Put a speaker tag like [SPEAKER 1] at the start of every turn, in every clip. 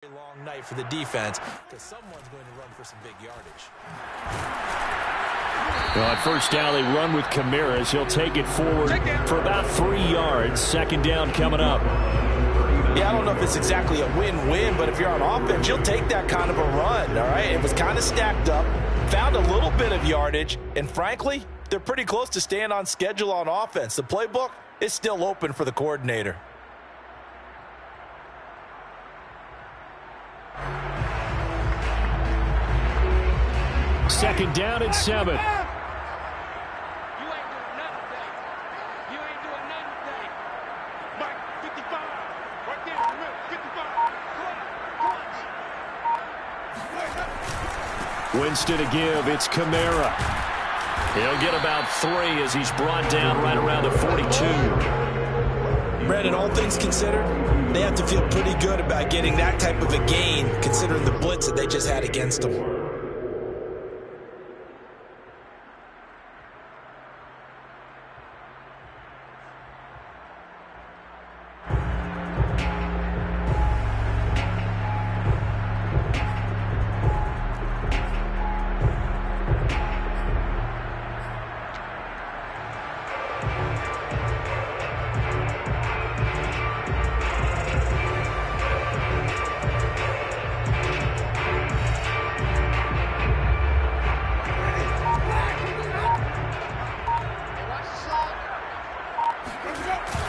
[SPEAKER 1] Long night for the defense because someone's going to run for some big yardage.
[SPEAKER 2] Well, at first down, they run with Kamara. He'll take it forward for about 3 yards. Second down coming up.
[SPEAKER 1] Yeah, I don't know if it's exactly a win-win, but if you're on offense, you'll take that kind of a run, all right? It was kind of stacked up, found a little bit of yardage, and frankly, they're pretty close to staying on schedule on offense. The playbook is still open for the coordinator.
[SPEAKER 2] Second down and 7. Winston to give. It's Kamara. He'll get about 3 as he's brought down right around the 42.
[SPEAKER 1] Brandon, all things considered, they have to feel pretty good about getting that type of a gain considering the blitz that they just had against them.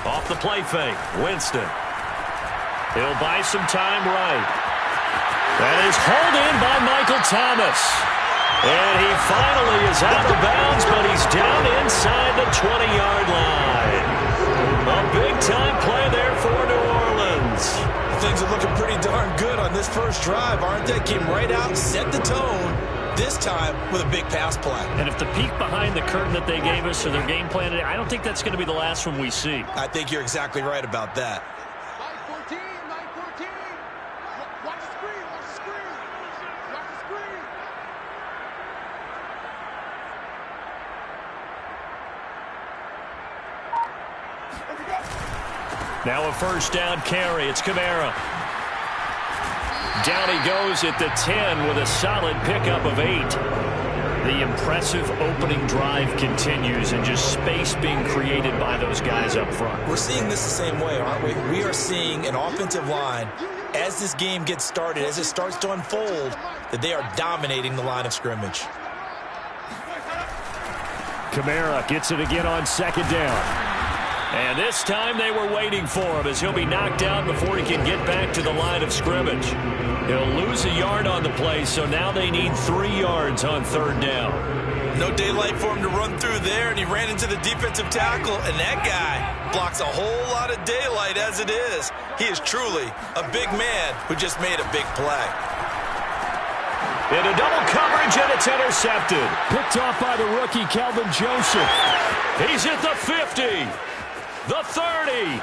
[SPEAKER 2] Off the play fake, Winston. He'll buy some time right. That is hauled in by Michael Thomas. And he finally is out of bounds, but he's down inside the 20-yard line. A big-time play there for New Orleans.
[SPEAKER 1] Things are looking pretty darn good on this first drive, aren't they? Came right out, set the tone, this time with a big pass play.
[SPEAKER 2] And if the peek behind the curtain that they gave us or their game plan, I don't think that's going to be the last one we see.
[SPEAKER 1] I think you're exactly right about that.
[SPEAKER 3] Watch the screen.
[SPEAKER 2] Now a first down carry. It's Kamara. Down he goes at the 10 with a solid pickup of 8. The impressive opening drive continues and just space being created by those guys up front.
[SPEAKER 1] We're seeing this the same way, aren't we? We are seeing an offensive line, as this game gets started, as it starts to unfold, that they are dominating the line of scrimmage.
[SPEAKER 2] Kamara gets it again on second down. And this time they were waiting for him as he'll be knocked out before he can get back to the line of scrimmage. He'll lose a yard on the play, so now they need 3 yards on third down.
[SPEAKER 1] No daylight for him to run through there, and he ran into the defensive tackle, and that guy blocks a whole lot of daylight as it is. He is truly a big man who just made a big play.
[SPEAKER 2] Into double coverage, and it's intercepted. Picked off by the rookie, Kelvin Joseph. He's at the 50. The 30,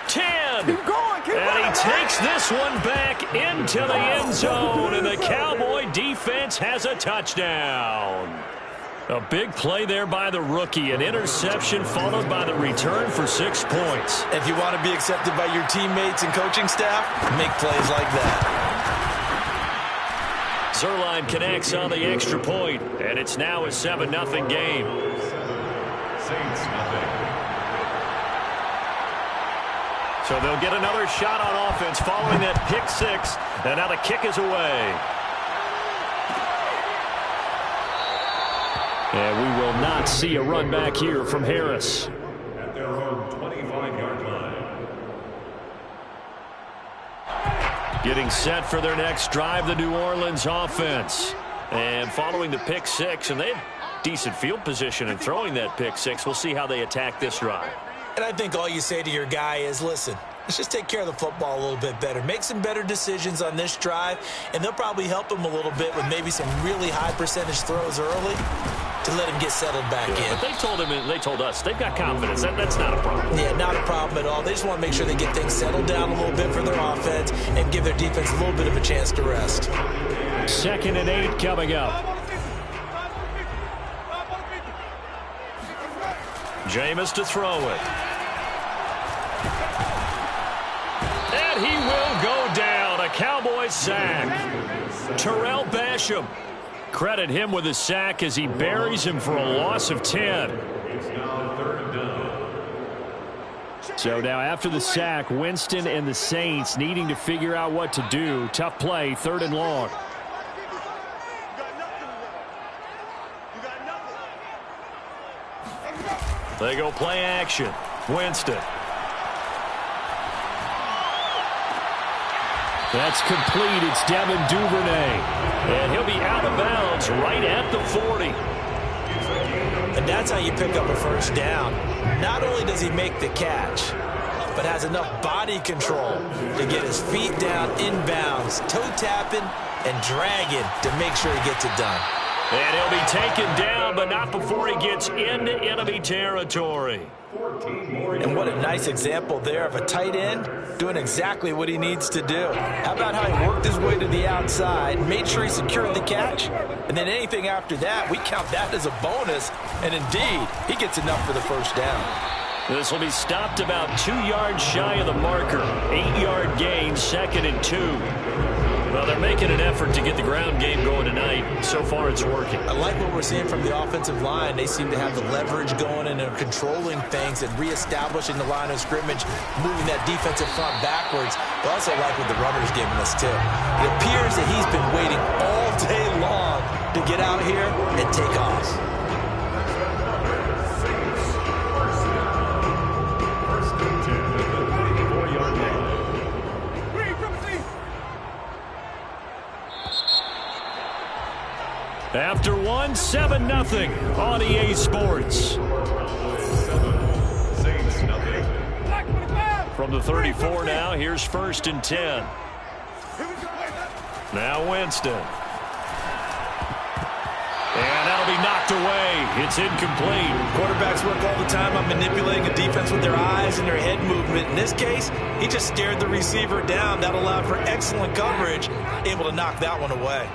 [SPEAKER 2] 10, keep going, and he takes this one back into the end zone, and the Cowboy defense has a touchdown. A big play there by the rookie, an interception followed by the return for 6 points.
[SPEAKER 1] If you want to be accepted by your teammates and coaching staff, make plays like that.
[SPEAKER 2] Zerline connects on the extra point, and it's now a 7-0 game.
[SPEAKER 3] Saints nothing.
[SPEAKER 2] So they'll get another shot on offense following that pick 6. And now the kick is away. And we will not see a run back here from Harris.
[SPEAKER 3] At their own 25-yard line.
[SPEAKER 2] Getting set for their next drive, the New Orleans offense. And following the pick 6, and they had decent field position in throwing that pick 6. We'll see how they attack this drive.
[SPEAKER 1] And I think all you say to your guy is, listen, let's just take care of the football a little bit better. Make some better decisions on this drive, and they'll probably help him a little bit with maybe some really high percentage throws early to let him get settled back in.
[SPEAKER 2] But they told us they've got confidence. That's not a problem.
[SPEAKER 1] Yeah, not a problem at all. They just want to make sure they get things settled down a little bit for their offense and give their defense a little bit of a chance to rest.
[SPEAKER 2] 2nd and 8 coming up. Jameis to throw it. And he will go down. A the Cowboys sack. Terrell Basham. Credit him with a sack as he buries him for a loss of 10.
[SPEAKER 3] It's now 3rd down.
[SPEAKER 2] So now after the sack, Winston and the Saints needing to figure out what to do. Tough play, 3rd and long. They go play action. Winston. That's complete. It's Devin Duvernay. And he'll be out of bounds right at the 40.
[SPEAKER 1] And that's how you pick up a first down. Not only does he make the catch, but has enough body control to get his feet down inbounds, toe tapping and dragging to make sure he gets it done.
[SPEAKER 2] And he'll be taken down, but not before he gets into enemy territory.
[SPEAKER 1] And what a nice example there of a tight end doing exactly what he needs to do. How about how he worked his way to the outside, made sure he secured the catch, and then anything after that, we count that as a bonus. And indeed, he gets enough for the first down.
[SPEAKER 2] This will be stopped about 2 yards shy of the marker. 8-yard gain, 2nd and 2. Well, they're making an effort to get the ground game going tonight. So far, it's working.
[SPEAKER 1] I like what we're seeing from the offensive line. They seem to have the leverage going and they're controlling things and reestablishing the line of scrimmage, moving that defensive front backwards. But I also like what the runner's giving us, too. It appears that he's been waiting all day long to get out here and take off.
[SPEAKER 2] After 1, 7-0 on EA Sports.
[SPEAKER 3] Saints nothing.
[SPEAKER 2] From the 34 now, here's 1st and 10. Now Winston. And that'll be knocked away. It's incomplete.
[SPEAKER 1] Quarterbacks work all the time on manipulating a defense with their eyes and their head movement. In this case, he just stared the receiver down. That allowed for excellent coverage, able to knock that one away.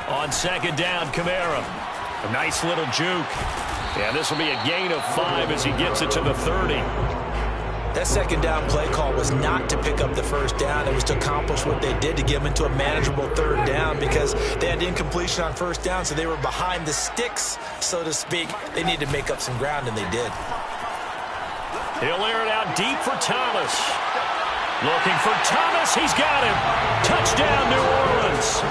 [SPEAKER 2] On 2nd down, Kamara. A nice little juke. And this will be a gain of 5 as he gets it to the 30.
[SPEAKER 1] That 2nd down play call was not to pick up the first down. It was to accomplish what they did to get them into a manageable 3rd down because they had incompletion on 1st down, so they were behind the sticks, so to speak. They needed to make up some ground, and they did.
[SPEAKER 2] He'll air it out deep for Thomas. Looking for Thomas. He's got him. Touchdown, New Orleans.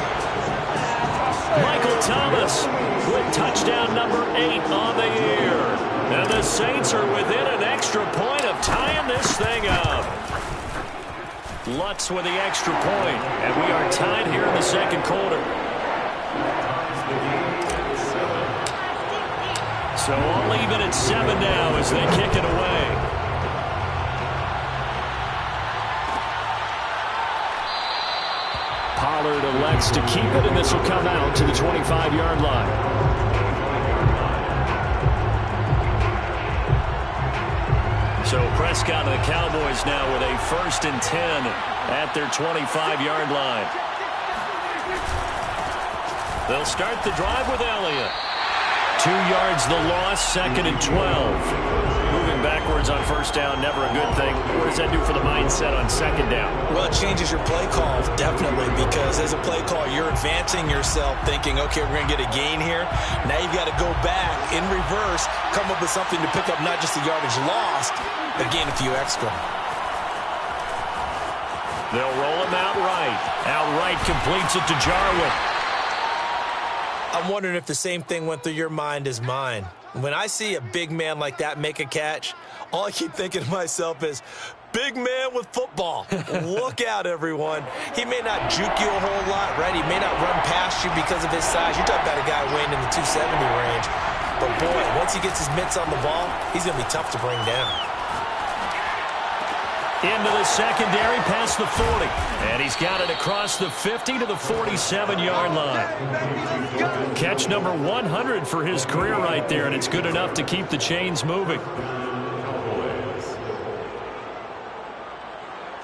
[SPEAKER 2] Michael Thomas with touchdown number 8 on the year. And the Saints are within an extra point of tying this thing up. Lutz with the extra point, and we are tied here in the 2nd quarter. So all even at 7 now as they kick it away. Pollard elects to keep it, and this will come out to the 25-yard line. So Prescott and the Cowboys now with a 1st and 10 at their 25-yard line. They'll start the drive with Elliott. 2 yards the loss, 2nd and 12. Moving backwards on 1st down, never a good thing. What does that do for the mindset on 2nd down?
[SPEAKER 1] Well, it changes your play call, definitely, because as a play call, you're advancing yourself thinking, okay, we're going to get a gain here. Now you've got to go back in reverse, come up with something to pick up not just the yardage lost, but gain a few extra.
[SPEAKER 2] They'll roll him outright. Outright completes it to Jarwin.
[SPEAKER 1] I'm wondering if the same thing went through your mind as mine. When I see a big man like that make a catch, all I keep thinking to myself is, big man with football. Look out, everyone. He may not juke you a whole lot, right? He may not run past you because of his size. You're talking about a guy weighing in the 270 range. But, boy, once he gets his mitts on the ball, he's going to be tough to bring down.
[SPEAKER 2] Into the secondary past the 40. And he's got it across the 50 to the 47-yard line. Catch number 100 for his career right there, and it's good enough to keep the chains moving.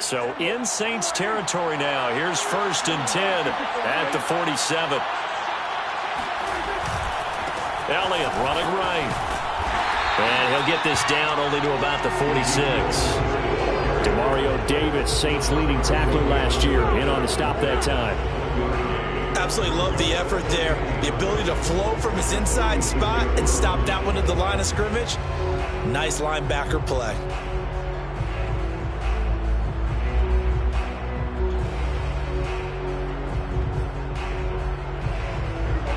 [SPEAKER 2] So in Saints territory now. Here's 1st and 10 at the 47. Elliott running right. And he'll get this down only to about the 46. Demario Davis, Saints leading tackler last year, in on the stop that time.
[SPEAKER 1] Absolutely love the effort there. The ability to flow from his inside spot and stop that one at the line of scrimmage. Nice linebacker play.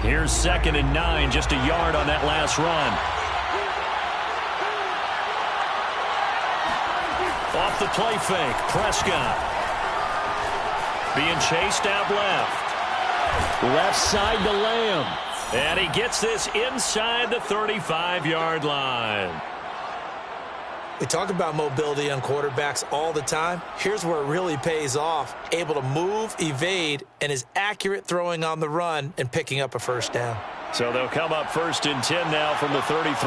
[SPEAKER 2] Here's 2nd and 9, just a yard on that last run. Off the play fake, Prescott. Being chased out left. Left side to Lamb. And he gets this inside the 35-yard line.
[SPEAKER 1] We talk about mobility on quarterbacks all the time. Here's where it really pays off. Able to move, evade, and is accurate throwing on the run and picking up a first down.
[SPEAKER 2] So they'll come up 1st and 10 now from the 33.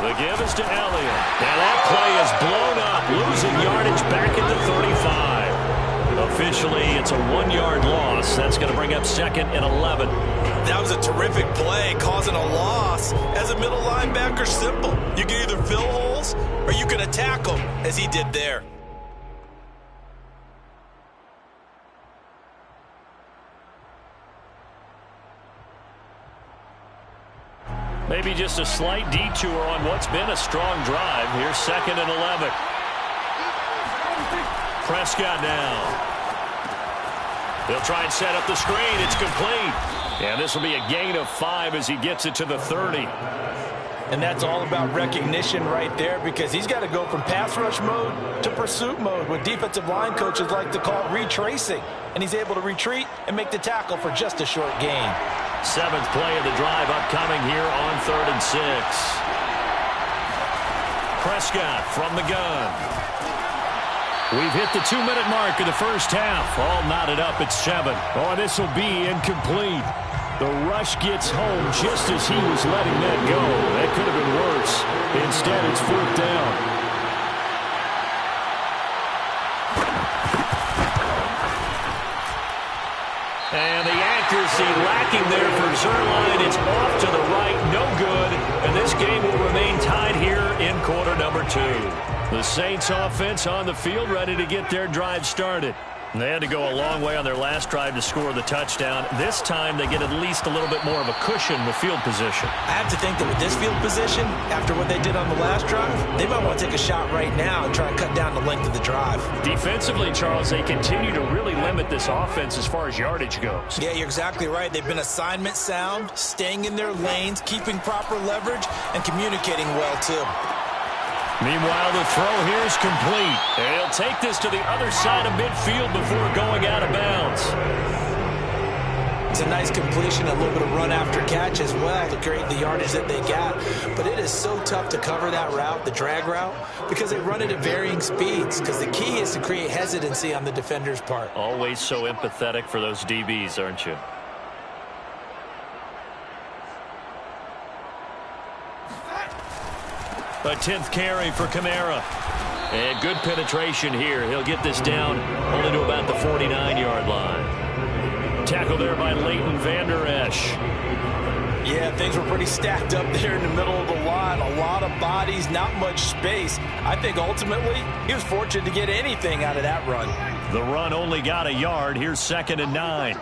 [SPEAKER 2] The give is to Elliott. And that play is blown up, losing yardage back at the 35. Officially, it's a 1-yard loss. That's going to bring up 2nd and 11.
[SPEAKER 1] That was a terrific play, causing a loss. As a middle linebacker, simple. You can either fill holes or you can attack them, as he did there.
[SPEAKER 2] Maybe just a slight detour on what's been a strong drive. Here's 2nd and 11. Prescott now. He'll try and set up the screen. It's complete. And this will be a gain of 5 as he gets it to the 30.
[SPEAKER 1] And that's all about recognition right there, because he's got to go from pass rush mode to pursuit mode, what defensive line coaches like to call retracing. And he's able to retreat and make the tackle for just a short gain.
[SPEAKER 2] 7th play of the drive upcoming here on 3rd and 6. Prescott from the gun. We've hit the 2-minute mark of the first half. All knotted up at 7. Oh, this will be incomplete. The rush gets home just as he was letting that go. That could have been worse. Instead, it's 4th down. And the accuracy lacking there for Zerline. It's off to the right, no good. And this game will remain tied here in quarter number 2. The Saints offense on the field, ready to get their drive started. They had to go a long way on their last drive to score the touchdown. This time they get at least a little bit more of a cushion with field position.
[SPEAKER 1] I have to think that with this field position, after what they did on the last drive, they might want to take a shot right now and try to cut down the length of the drive.
[SPEAKER 2] Defensively, Charles, they continue to really limit this offense as far as yardage goes.
[SPEAKER 1] Yeah, you're exactly right. They've been assignment sound, staying in their lanes, keeping proper leverage, and communicating well, too.
[SPEAKER 2] Meanwhile, the throw here is complete. And he'll take this to the other side of midfield before going out of bounds.
[SPEAKER 1] It's a nice completion, a little bit of run after catch as well to create the yardage that they got. But it is so tough to cover that route, the drag route, because they run it at varying speeds. Because the key is to create hesitancy on the defender's part.
[SPEAKER 2] Always so empathetic for those DBs, aren't you? A 10th carry for Kamara. And good penetration here. He'll get this down only to about the 49-yard line. Tackle there by Leighton Vander Esch.
[SPEAKER 1] Yeah, things were pretty stacked up there in the middle of the line. A lot of bodies, not much space. I think ultimately he was fortunate to get anything out of that run.
[SPEAKER 2] The run only got a yard. Here's 2nd and 9.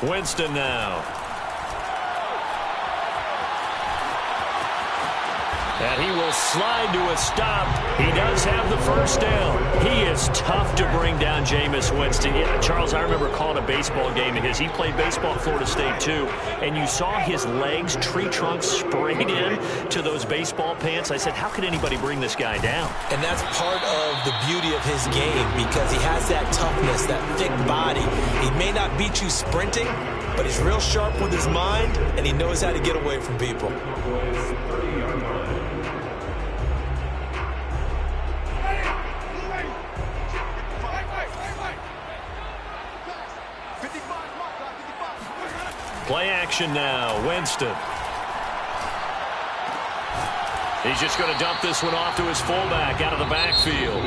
[SPEAKER 2] Winston now. And he will slide to a stop. He does have the first down. He is tough to bring down, Jameis Winston. Yeah, Charles, I remember calling a baseball game of his. He played baseball at Florida State, too. And you saw his legs, tree trunks sprayed in to those baseball pants. I said, how could anybody bring this guy down?
[SPEAKER 1] And that's part of the beauty of his game, because he has that toughness, that thick body. He may not beat you sprinting, but he's real sharp with his mind, and he knows how to get away from people. Play action now. Winston.
[SPEAKER 2] He's just going to dump this one off to his fullback out of the backfield.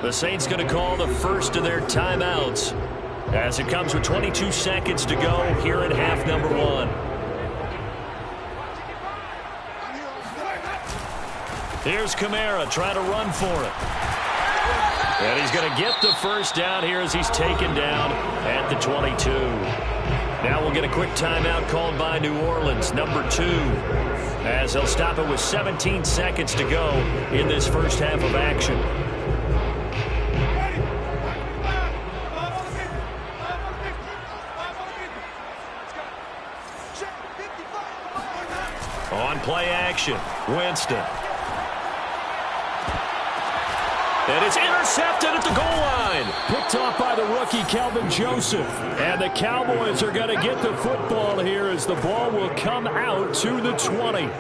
[SPEAKER 2] The Saints going to call the first of their timeouts as it comes with 22 seconds to go here in half number 1. Here's Kamara trying to run for it. And he's going to get the first down here as he's taken down at the 22. Now we'll get a quick timeout called by New Orleans, number 2, as they'll stop it with 17 seconds to go in this first half of action. On play action, Winston. And it's intercepted at the goal line. Picked off by the rookie, Calvin Joseph. And the Cowboys are going to get the football here as the ball will come out to the 20.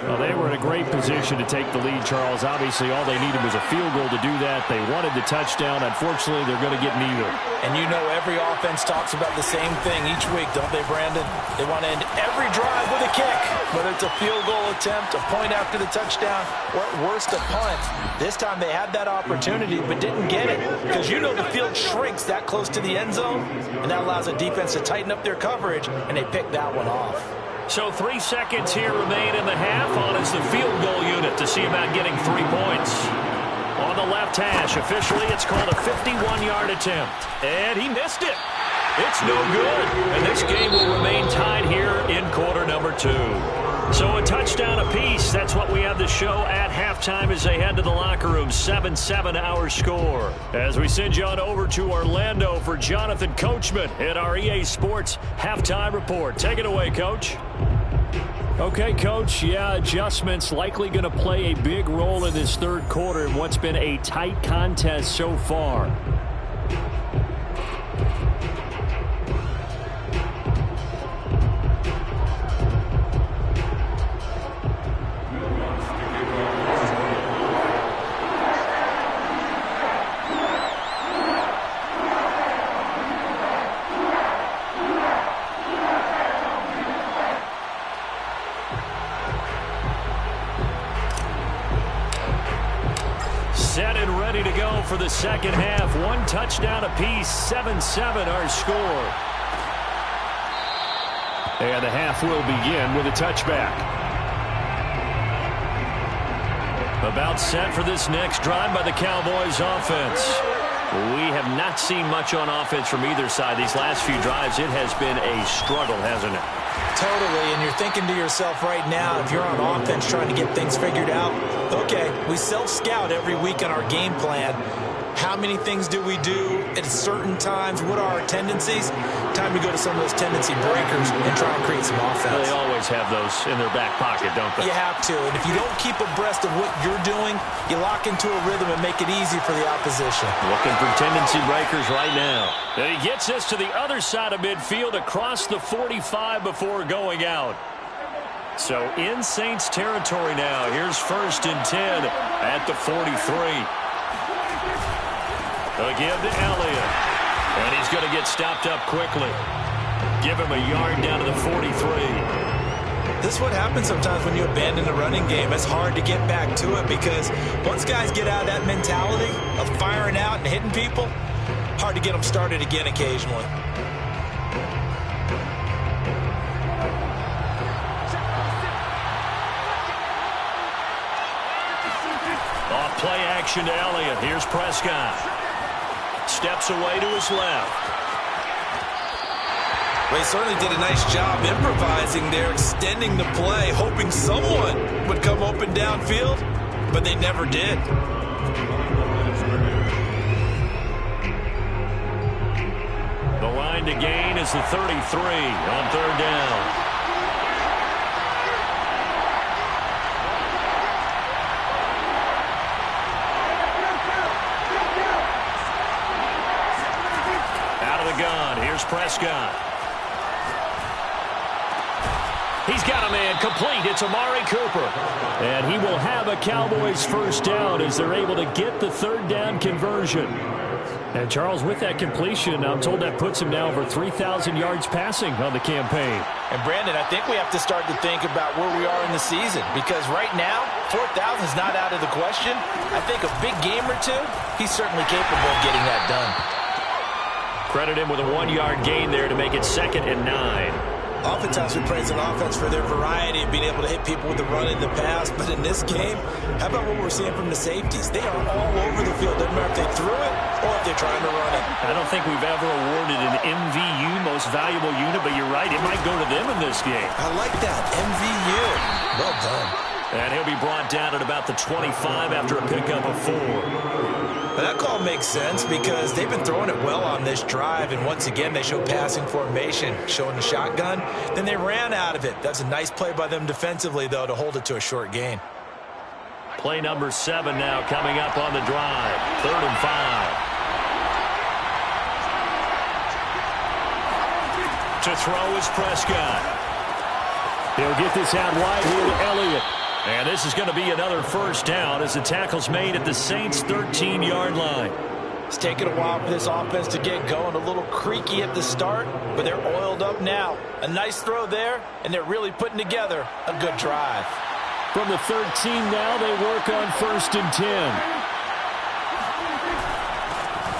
[SPEAKER 2] Well, they were in a great position to take the lead, Charles. Obviously, all they needed was a field goal to do that. They wanted the touchdown. Unfortunately, they're going to get neither.
[SPEAKER 1] And you know every offense talks about the same thing each week, don't they, Brandon? They want to end every drive with a kick, whether it's a field goal attempt, a point after the touchdown, or at worst, a punt. This time they had that opportunity but didn't get it because you know the field shrinks that close to the end zone, and that allows the defense to tighten up their coverage, and they picked that one off.
[SPEAKER 2] So 3 seconds here remain in the half. On is the field goal unit to see about getting 3 points. On the left hash, officially it's called a 51-yard attempt. And he missed it. It's no good. And this game will remain tied here in quarter number 2. So a touchdown apiece. That's what we have the show at halftime as they head to the locker room. 7-7 our score. As we send you on over to Orlando for Jonathan Coachman at our EA Sports Halftime Report. Take it away, Coach. Okay, Coach, yeah, adjustments likely going to play a big role in this third quarter in what's been a tight contest so far. Set and ready to go for the second half. 1 touchdown apiece, 7-7 our score. And the half will begin with a touchback. About set for this next drive by the Cowboys offense. We have not seen much on offense from either side. These last few drives, it has been a struggle, hasn't it?
[SPEAKER 1] Totally, and you're thinking to yourself right now, if you're on offense trying to get things figured out, okay, we self-scout every week on our game plan. How many things do we do at certain times? What are our tendencies? Time to go to some of those tendency breakers and try and create some offense.
[SPEAKER 2] They always have those in their back pocket, don't they?
[SPEAKER 1] You have to, and if you don't keep abreast of what you're doing, you lock into a rhythm and make it easy for the opposition.
[SPEAKER 2] Looking for tendency breakers right now. And he gets this to the other side of midfield across the 45 before going out. So in Saints territory now. Here's 1st and 10 at the 43. Again to Elliott. And he's going to get stopped up quickly. Give him a yard down to the 43.
[SPEAKER 1] This is what happens sometimes when you abandon a running game. It's hard to get back to it because once guys get out of that mentality of firing out and hitting people, hard to get them started again occasionally.
[SPEAKER 2] Off play action to Elliott. Here's Prescott. Steps away to his left.
[SPEAKER 1] Well, he certainly did a nice job improvising there, extending the play, hoping someone would come open downfield, but they never did.
[SPEAKER 2] The line to gain is the 33 on 3rd down. Here's Prescott. He's got a man complete. It's Amari Cooper. And he will have a Cowboys first down as they're able to get the 3rd down conversion. And Charles, with that completion, I'm told that puts him now over 3,000 yards passing on the campaign.
[SPEAKER 1] And Brandon, I think we have to start to think about where we are in the season, because right now, 4,000 is not out of the question. I think a big game or two, he's certainly capable of getting that done.
[SPEAKER 2] Credit him with a 1-yard gain there to make it 2nd and 9.
[SPEAKER 1] Oftentimes we praise an offense for their variety of being able to hit people with the run in the pass, but in this game, how about what we're seeing from the safeties? They are all over the field. Doesn't matter if they threw it or if they're trying to run it.
[SPEAKER 2] I don't think we've ever awarded an MVU, most valuable unit, but you're right, it might go to them in this game.
[SPEAKER 1] I like that, MVU. Well done.
[SPEAKER 2] And he'll be brought down at about the 25 after a pickup of 4.
[SPEAKER 1] But that call makes sense because they've been throwing it well on this drive, and once again they show passing formation, showing the shotgun. Then they ran out of it. That's a nice play by them defensively, though, to hold it to a short gain.
[SPEAKER 2] Play number 7 now coming up on the drive. 3rd and 5. To throw is Prescott. He'll get this out wide here to Elliott. And this is going to be another first down as the tackle's made at the Saints' 13-yard line.
[SPEAKER 1] It's taken a while for this offense to get going. A little creaky at the start, but they're oiled up now. A nice throw there, and they're really putting together a good drive.
[SPEAKER 2] From the 13 now, they work on 1st and 10.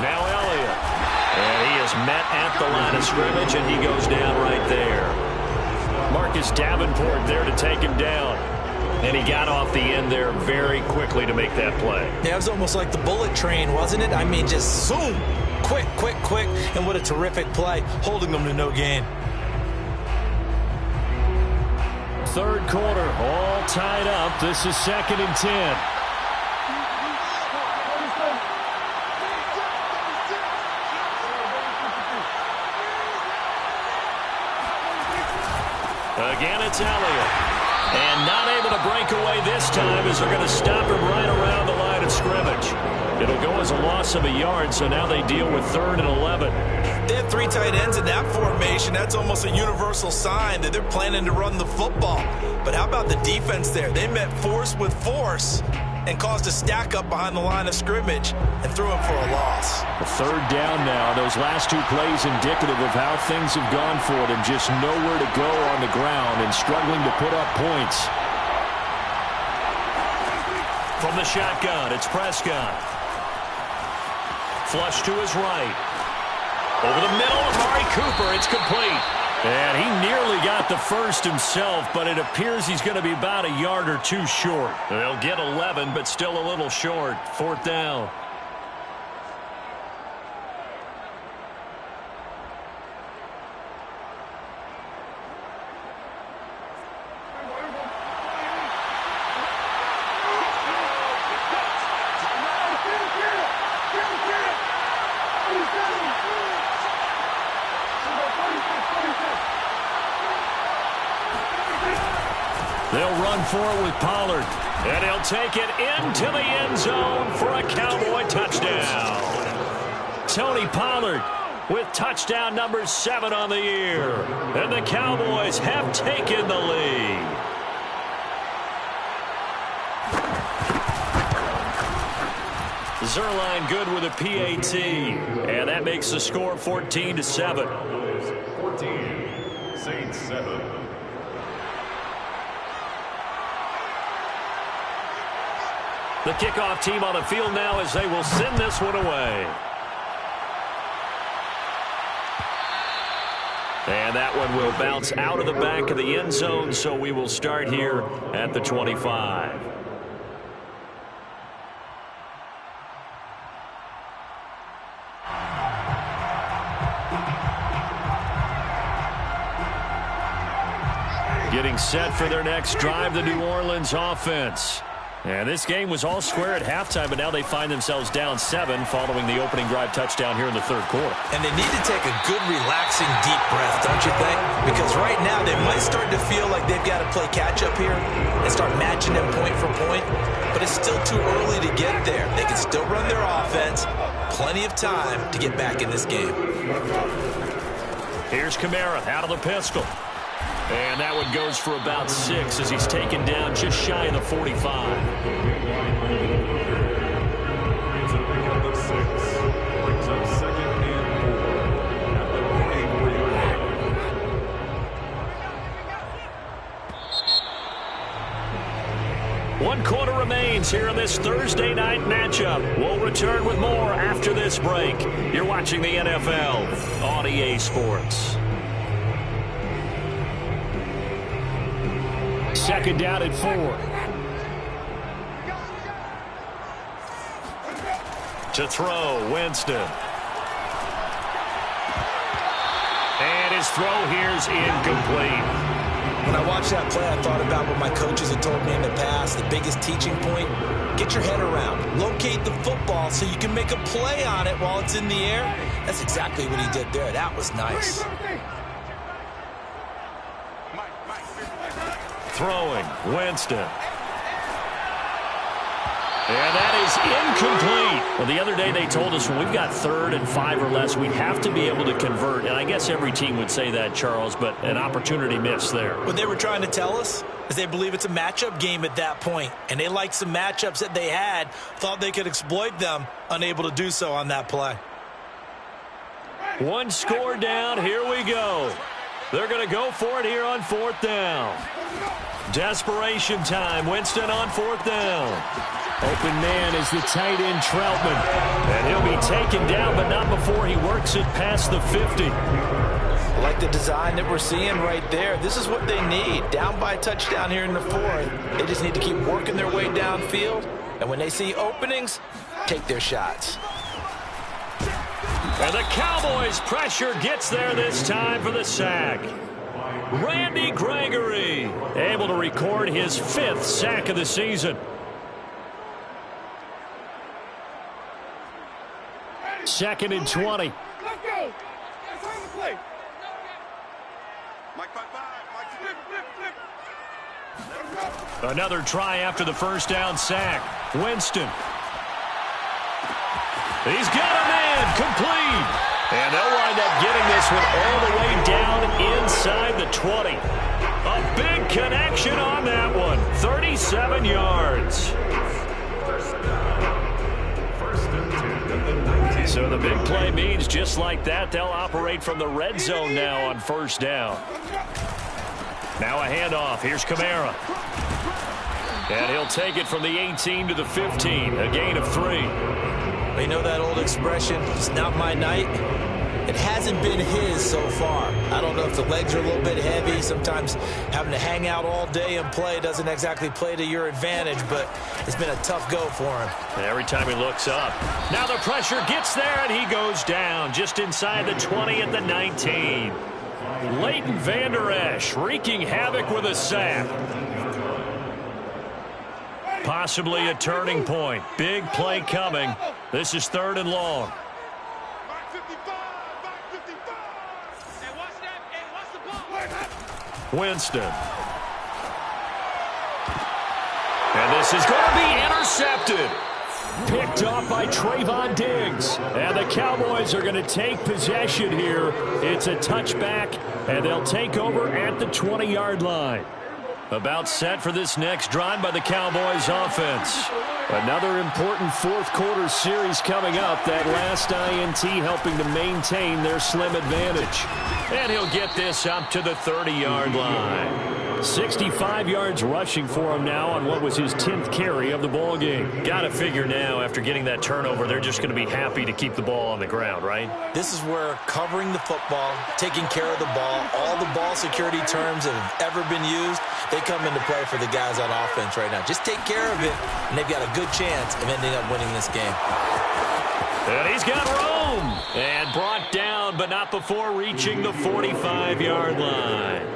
[SPEAKER 2] Now Elliott. And he is met at the line of scrimmage, and he goes down right there. Marcus Davenport there to take him down. And he got off the end there very quickly to make that play.
[SPEAKER 1] Yeah, it was almost like the bullet train, wasn't it? I mean, just zoom. Quick, quick, quick. And what a terrific play, holding them to no gain.
[SPEAKER 2] 3rd quarter, all tied up. This is 2nd and 10. Again, it's Elliott. And not able to break away this time as they're going to stop him right around the line of scrimmage. It'll go as a loss of a yard, so now they deal with 3rd and 11.
[SPEAKER 1] They have 3 tight ends in that formation. That's almost a universal sign that they're planning to run the football. But how about the defense there? They met force with force and caused a stack up behind the line of scrimmage and threw him for a loss.
[SPEAKER 2] A 3rd down now. Those last 2 plays indicative of how things have gone for them. Just nowhere to go on the ground and struggling to put up points. From the shotgun, it's Prescott. Flush to his right. Over the middle, Amari Cooper. It's complete. And he nearly got the first himself, but it appears he's going to be about a yard or 2 short. They'll get 11, but still a little short. 4th down. They'll run for it with Pollard. And he'll take it into the end zone for a Cowboy touchdown. Tony Pollard with touchdown number 7 on the year. And the Cowboys have taken the lead. Zerline good with a PAT. And that makes the score 14-7.
[SPEAKER 3] 14, Saints 7.
[SPEAKER 2] The kickoff team on the field now as they will send this one away. And that one will bounce out of the back of the end zone, so we will start here at the 25. Getting set for their next drive, the New Orleans offense. And this game was all square at halftime, but now they find themselves down 7 following the opening drive touchdown here in the 3rd quarter.
[SPEAKER 1] And they need to take a good, relaxing, deep breath, don't you think? Because right now they might start to feel like they've got to play catch-up here and start matching them point for point. But it's still too early to get there. They can still run their offense. Plenty of time to get back in this game.
[SPEAKER 2] Here's Kamara out of the pistol. And that one goes for about 6 as he's taken down just shy of the 45.
[SPEAKER 3] It's a pickup of 6. Brings up
[SPEAKER 2] teams here in this Thursday night matchup. We'll return with more after this break. You're watching the NFL on EA Sports. Second down at 4. To throw, Winston. And his throw here's incomplete.
[SPEAKER 1] When I watched that play, I thought about what my coaches had told me in the past. The biggest teaching point, get your head around. Locate the football so you can make a play on it while it's in the air. That's exactly what he did there. That was nice.
[SPEAKER 2] Throwing, Winston. And that is incomplete. Well, the other day they told us when we've got 3rd and 5 or less, we have to be able to convert. And I guess every team would say that, Charles, but an opportunity missed there.
[SPEAKER 1] What they were trying to tell us is they believe it's a matchup game at that point. And they liked some matchups that they had, thought they could exploit them, unable to do so on that play.
[SPEAKER 2] One score down. Here we go. They're going to go for it here on 4th down. Desperation time. Winston on 4th down. Open man is the tight end, Troutman. And he'll be taken down, but not before he works it past the 50.
[SPEAKER 1] I like the design that we're seeing right there. This is what they need. Down by a touchdown here in the 4th. They just need to keep working their way downfield. And when they see openings, take their shots.
[SPEAKER 2] And the Cowboys' pressure gets there this time for the sack. Randy Gregory able to record his 5th sack of the season. Second and 20.
[SPEAKER 4] Let's go. That's on the play. Flip.
[SPEAKER 2] Another try after the first down sack. Winston. He's got a man complete. And they'll wind up getting this one all the way down inside the 20. A big connection on that one. 37 yards. So the big play means just like that, they'll operate from the red zone now on 1st down. Now a handoff. Here's Kamara. And he'll take it from the 18 to the 15. A gain of 3.
[SPEAKER 1] You know that old expression, it's not my night? It hasn't been his so far. I don't know if the legs are a little bit heavy. Sometimes having to hang out all day and play doesn't exactly play to your advantage, but it's been a tough go for him.
[SPEAKER 2] And every time he looks up. Now the pressure gets there, and he goes down just inside the 20 at the 19. Leighton Vander Esch wreaking havoc with a sack. Possibly a turning point. Big play coming. This is 3rd and long. Winston. And this is going to be intercepted. Picked off by Trayvon Diggs. And the Cowboys are going to take possession here. It's a touchback, and they'll take over at the 20-yard line. About set for this next drive by the Cowboys offense. Another important 4th quarter series coming up. That last INT helping to maintain their slim advantage. And he'll get this up to the 30-yard line. 65 yards rushing for him now on what was his 10th carry of the ball game. Got to figure now after getting that turnover, they're just going to be happy to keep the ball on the ground, right?
[SPEAKER 1] This is where covering the football, taking care of the ball, all the ball security terms that have ever been used, they come into play for the guys on offense right now. Just take care of it, and they've got a good chance of ending up winning this game.
[SPEAKER 2] And he's got room. And brought down, but not before reaching the 45-yard line.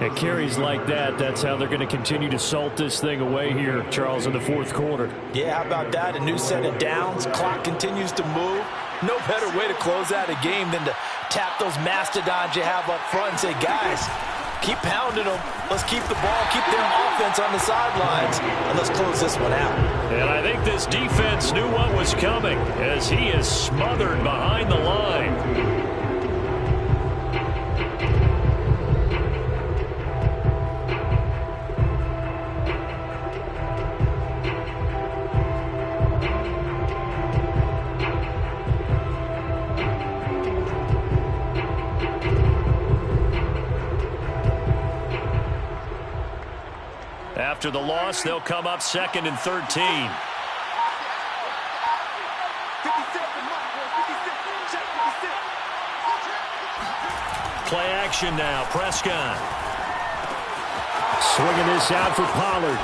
[SPEAKER 2] At carries like that, that's how they're going to continue to salt this thing away here, Charles, in the 4th quarter.
[SPEAKER 1] Yeah, how about that? A new set of downs. Clock continues to move. No better way to close out a game than to tap those mastodons you have up front and say, guys, keep pounding them. Let's keep the ball, keep their offense on the sidelines, and let's close this one out.
[SPEAKER 2] And I think this defense knew what was coming as he is smothered behind the line. After the loss, they'll come up 2nd and 13. Play action now. Prescott. Swinging this out for Pollard.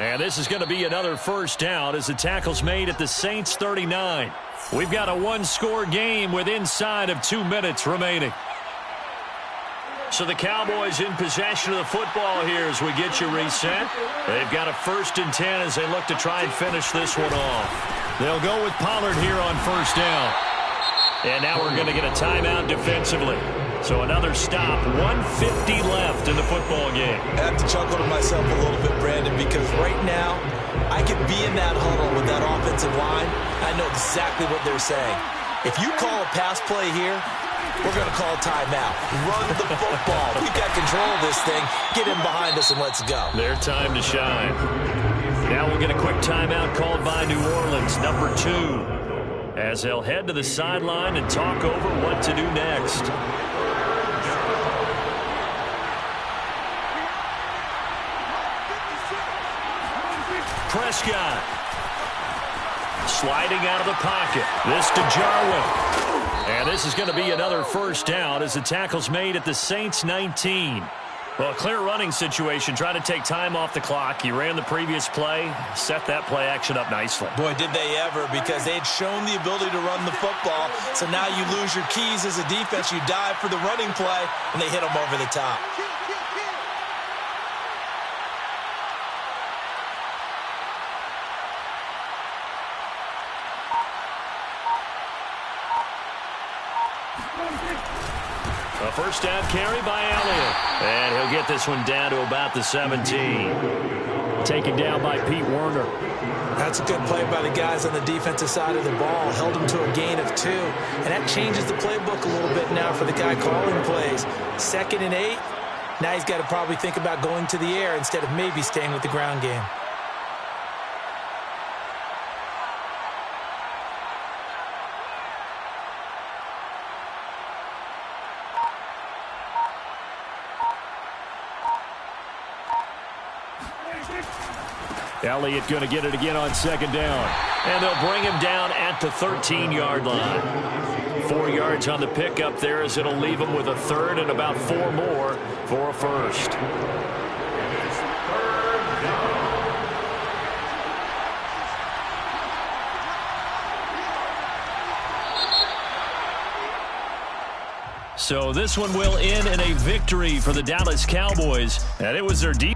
[SPEAKER 2] And this is going to be another first down as the tackle's made at the Saints 39. We've got a one-score game with inside of 2 minutes remaining. So the Cowboys in possession of the football here as we get you reset. They've got a 1st and 10 as they look to try and finish this one off. They'll go with Pollard here on first down. And now we're going to get a timeout defensively. So another stop, 1:50 left in the football game.
[SPEAKER 1] I have to chuckle to myself a little bit, Brandon, because right now I could be in that huddle with that offensive line. I know exactly what they're saying. If you call a pass play here, we're going to call a timeout. Run the football. We've got control of this thing. Get in behind us and let's go.
[SPEAKER 2] Their time to shine. Now we'll get a quick timeout called by New Orleans, number 2. As they'll head to the sideline and talk over what to do next. Prescott. Sliding out of the pocket. This to Jarwin. And this is going to be another first down as the tackle's made at the Saints 19. Well, a clear running situation. Trying to take time off the clock. He ran the previous play, set that play action up nicely.
[SPEAKER 1] Boy, did they ever, because they had shown the ability to run the football. So now you lose your keys as a defense. You dive for the running play, and they hit them over the top.
[SPEAKER 2] A first down carry by Elliott. And he'll get this one down to about the 17. Taken down by Pete Werner.
[SPEAKER 1] That's a good play by the guys on the defensive side of the ball. Held him to a gain of 2. And that changes the playbook a little bit now for the guy calling plays. 2nd and 8. Now he's got to probably think about going to the air instead of maybe staying with the ground game.
[SPEAKER 2] Elliott going to get it again on 2nd down. And they'll bring him down at the 13-yard line. 4 yards on the pickup there as it'll leave him with a 3rd and about 4 more for a first. So this one will end in a victory for the Dallas Cowboys. And it was their defense.